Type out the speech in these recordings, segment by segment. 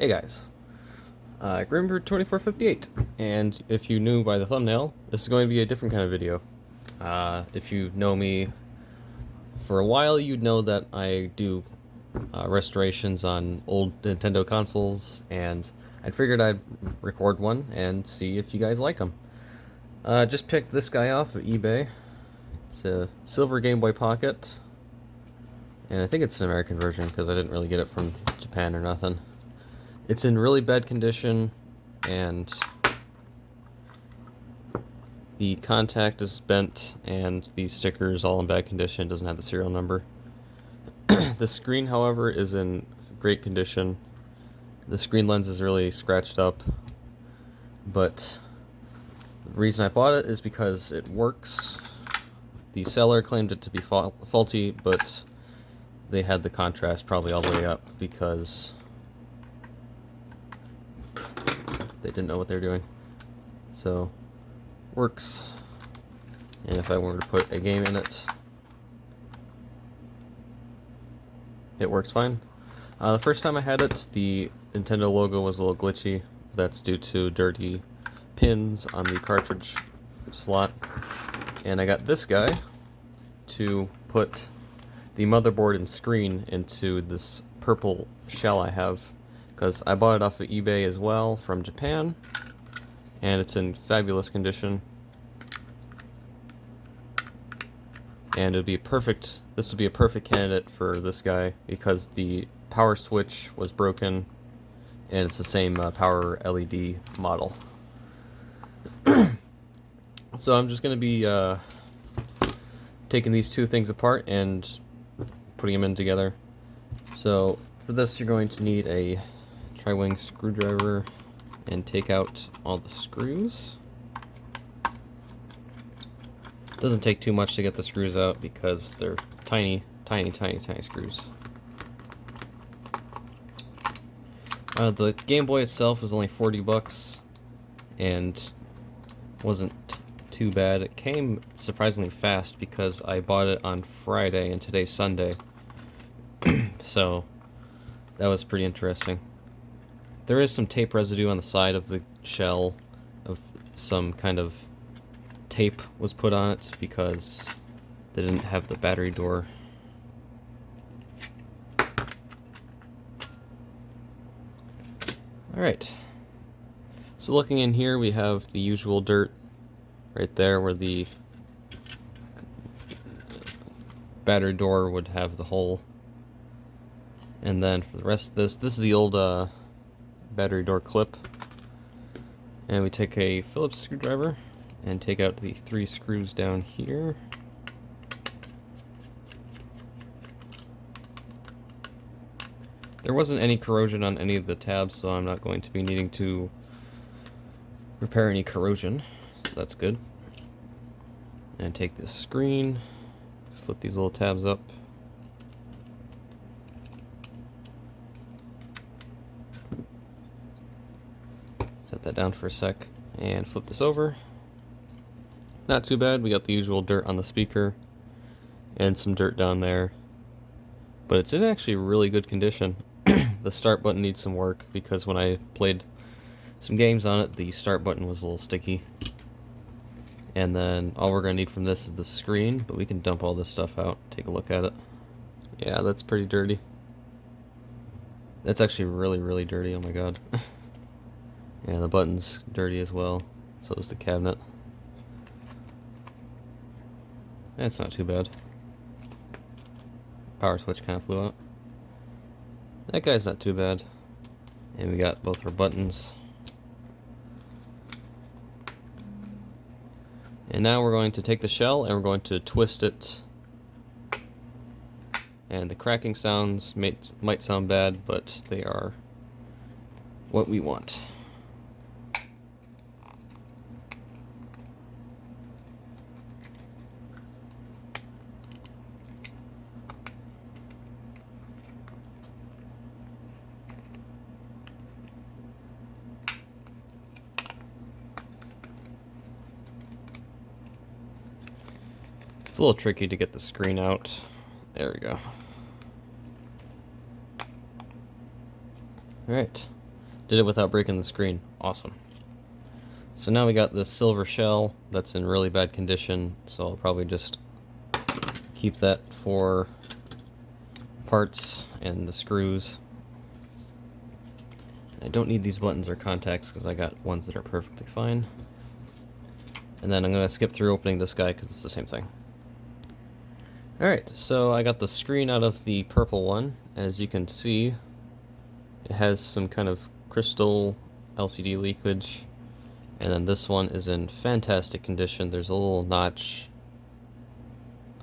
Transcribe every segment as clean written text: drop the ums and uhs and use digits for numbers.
Hey guys, Grimber2458, and if you knew by the thumbnail, this is going to be a different kind of video. If you know me for a while, you'd know that I do restorations on old Nintendo consoles, and I figured I'd record one and see if you guys like them. Just picked this guy off of eBay. It's a silver Game Boy Pocket, and I think it's an American version because I didn't really get it from Japan or nothing. It's in really bad condition, and the contact is bent, and the sticker is all in bad condition. It doesn't have the serial number. The screen, however, is in great condition. The screen lens is really scratched up, but the reason I bought it is because it works. The seller claimed it to be faulty, but they had the contrast probably all the way up because they didn't know what they were doing. So, works. And if I were to put a game in it, it works fine. The first time I had it, the Nintendo logo was a little glitchy. That's due to dirty pins on the cartridge slot. And I got this guy to put the motherboard and screen into this purple shell I have, because I bought it off of eBay as well from Japan, and it's in fabulous condition. And it'd be perfect. This would be a perfect candidate for this guy because the power switch was broken, and it's the same power LED model. So I'm just going to be taking these two things apart and putting them in together. So for this, you're going to need a tri-wing screwdriver and take out all the screws. Doesn't take too much to get the screws out because they're tiny screws. The Game Boy itself was only 40 bucks and wasn't too bad. It came surprisingly fast because I bought it on Friday and today's Sunday. So that was pretty interesting. There is some tape residue on the side of the shell. Of some kind of tape was put on it because they didn't have the battery door. Alright, so looking in here, we have the usual dirt right there where the battery door would have the hole. And then for the rest of this is the old battery door clip. And we take a Phillips screwdriver and take out the 3 screws down here. There wasn't any corrosion on any of the tabs, so I'm not going to be needing to repair any corrosion, so that's good. And take this screen, flip these little tabs up. Set that down for a sec and flip this over. Not too bad. We got the usual dirt on the speaker and some dirt down there, but it's in actually really good condition. The start button needs some work because when I played some games on it, the start button was a little sticky. And then all we're going to need from this is the screen, but we can dump all this stuff out. Take a look at it. Yeah, that's pretty dirty. That's actually really dirty, oh my god. Yeah, the button's dirty as well. So is the cabinet. That's not too bad. Power switch kind of flew out. That guy's not too bad. And we got both our buttons. And now we're going to take the shell and we're going to twist it. And the cracking sounds might sound bad, but they are what we want. It's a little tricky to get the screen out. There we go. Alright. Did it without breaking the screen. Awesome. So now we got this silver shell that's in really bad condition, so I'll probably just keep that for parts and the screws. I don't need these buttons or contacts because I got ones that are perfectly fine. And then I'm going to skip through opening this guy because it's the same thing. Alright, so I got the screen out of the purple one. As you can see, it has some kind of crystal LCD leakage. And then this one is in fantastic condition. There's a little notch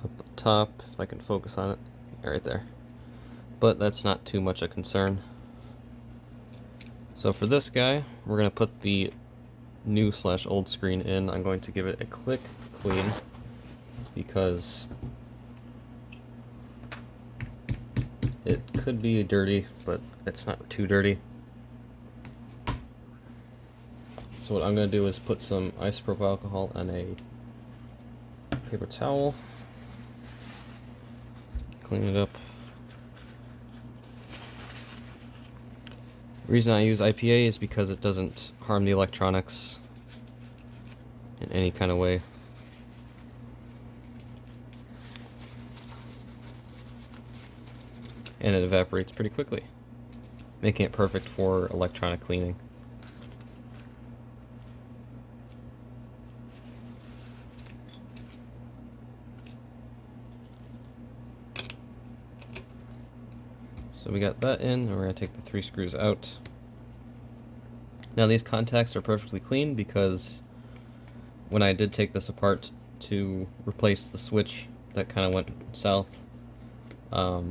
up top, if I can focus on it, right there. But that's not too much a concern. So for this guy, we're going to put the new/old screen in. I'm going to give it a click clean because it could be dirty, but it's not too dirty. So what I'm going to do is put some isopropyl alcohol on a paper towel, clean it up. The reason I use IPA is because it doesn't harm the electronics in any kind of way. And it evaporates pretty quickly, making it perfect for electronic cleaning. So we got that in, and we're going to take the 3 screws out. Now these contacts are perfectly clean because when I did take this apart to replace the switch that kind of went south, I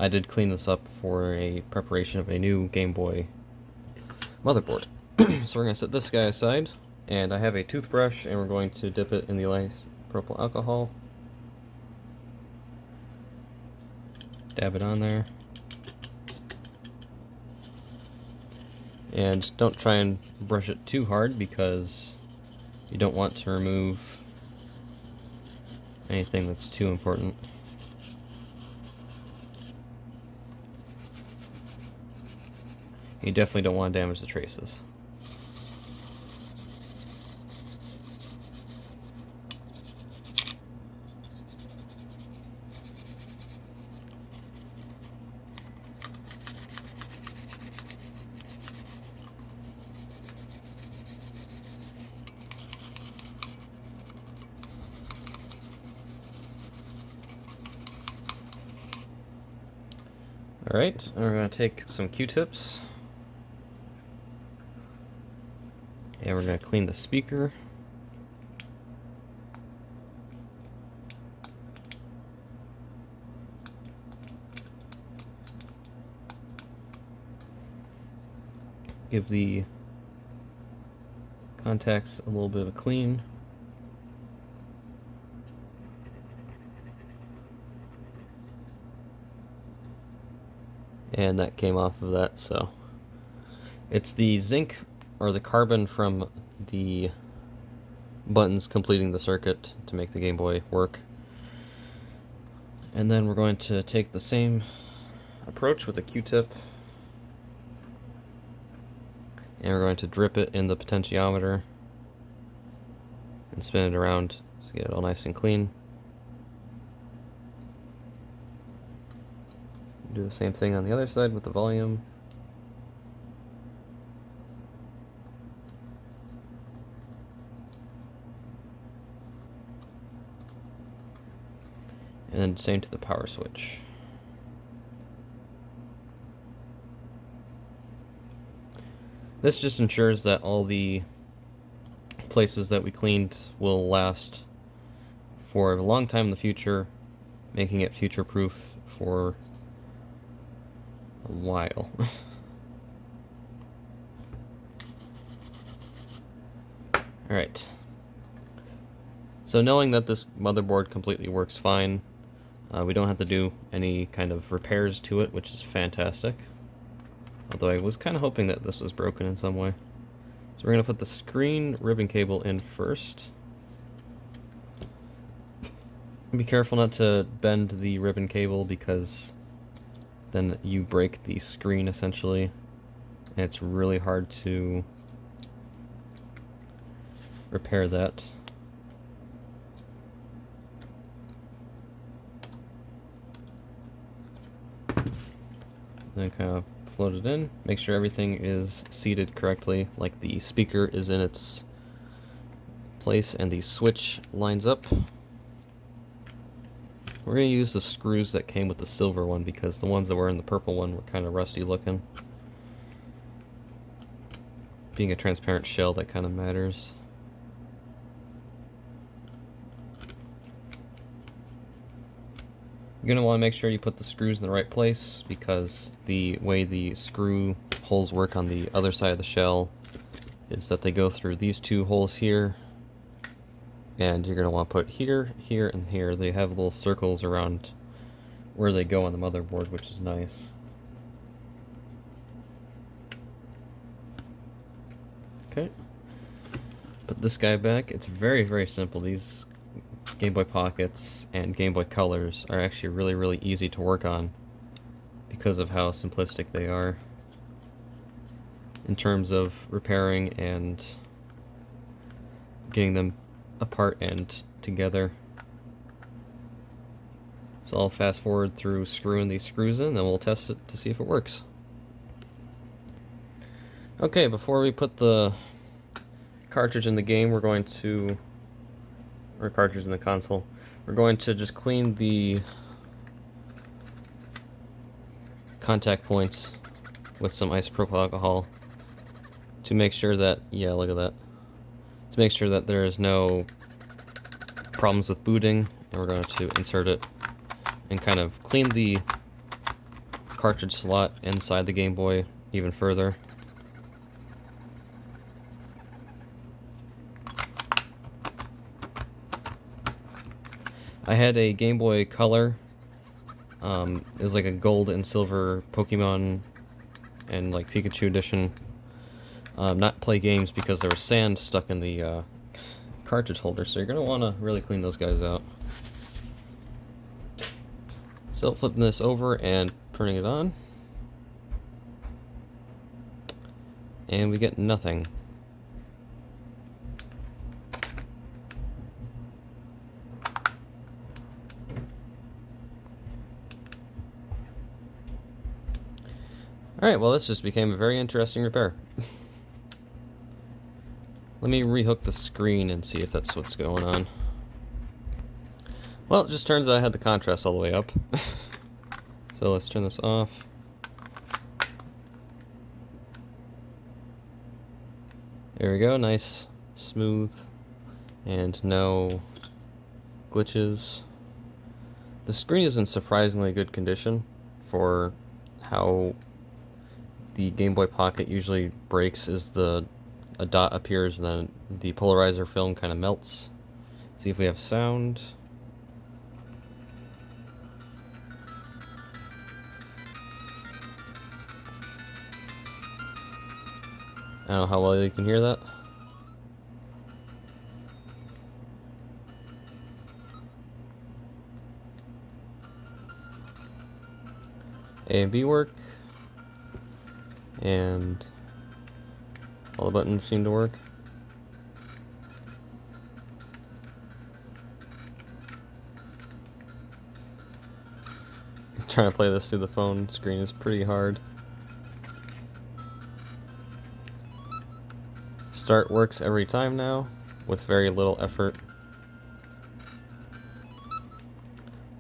did clean this up for a preparation of a new Gameboy motherboard. So we're going to set this guy aside, and I have a toothbrush, and we're going to dip it in the isopropyl alcohol. Dab it on there. And don't try and brush it too hard because you don't want to remove anything that's too important. You definitely don't want to damage the traces. Alright, we're going to take some Q-tips, and we're going to clean the speaker. Give the contacts a little bit of a clean. And that came off of that, so it's the zinc or the carbon from the buttons completing the circuit to make the Game Boy work. And then we're going to take the same approach with a Q-tip, and we're going to drip it in the potentiometer and spin it around to get it all nice and clean. Do the same thing on the other side with the volume. And then same to the power switch. This just ensures that all the places that we cleaned will last for a long time in the future, making it future-proof for a while. Alright. So knowing that this motherboard completely works fine, we don't have to do any kind of repairs to it, which is fantastic. Although I was kind of hoping that this was broken in some way. So we're going to put the screen ribbon cable in first. Be careful not to bend the ribbon cable because then you break the screen essentially, and it's really hard to repair that. Then kind of float it in, make sure everything is seated correctly, like the speaker is in its place and the switch lines up. We're going to use the screws that came with the silver one because the ones that were in the purple one were kind of rusty looking. Being a transparent shell, that kind of matters. You're going to want to make sure you put the screws in the right place because the way the screw holes work on the other side of the shell is that they go through these two holes here, and you're going to want to put here, here, and here. They have little circles around where they go on the motherboard, which is nice. Okay. Put this guy back. It's very, very simple. These Game Boy Pockets and Game Boy Colors are actually really, really easy to work on because of how simplistic they are in terms of repairing and getting them apart and together. So I'll fast forward through screwing these screws in, then we'll test it to see if it works. Okay, before we put the cartridge in the game, or cartridge in the console, we're going to just clean the contact points with some isopropyl alcohol to make sure that, yeah, look at that, to make sure that there is no problems with booting. And we're going to insert it and kind of clean the cartridge slot inside the Game Boy even further. I had a Game Boy Color. It was like a gold and silver Pokemon and like Pikachu edition. Not play games because there was sand stuck in the cartridge holder, so you're going to want to really clean those guys out. So flipping this over and turning it on, and we get nothing. Alright, well this just became a very interesting repair. Let me rehook the screen and see if that's what's going on. Well, it just turns out I had the contrast all the way up. So let's turn this off. There we go, nice, smooth, and no glitches. The screen is in surprisingly good condition for how the Game Boy Pocket usually breaks, is a dot appears and then the polarizer film kind of melts. See if we have sound. I don't know how well you can hear that. A and B work. And all the buttons seem to work. Trying to play this through the phone screen is pretty hard. Start works every time now, with very little effort.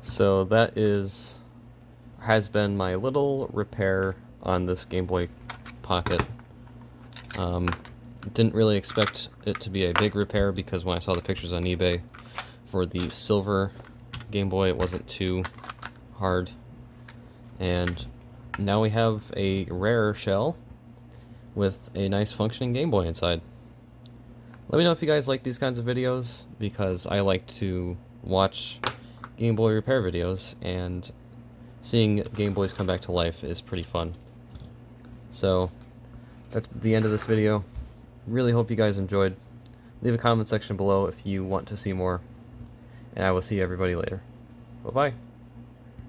So that has been my little repair on this Game Boy Pocket. Didn't really expect it to be a big repair because when I saw the pictures on eBay for the silver Game Boy, it wasn't too hard. And now we have a rare shell with a nice functioning Game Boy inside. Let me know if you guys like these kinds of videos, because I like to watch Game Boy repair videos, and seeing Game Boys come back to life is pretty fun. So that's the end of this video. Really hope you guys enjoyed. Leave a comment section below if you want to see more, and I will see everybody later. Bye-bye.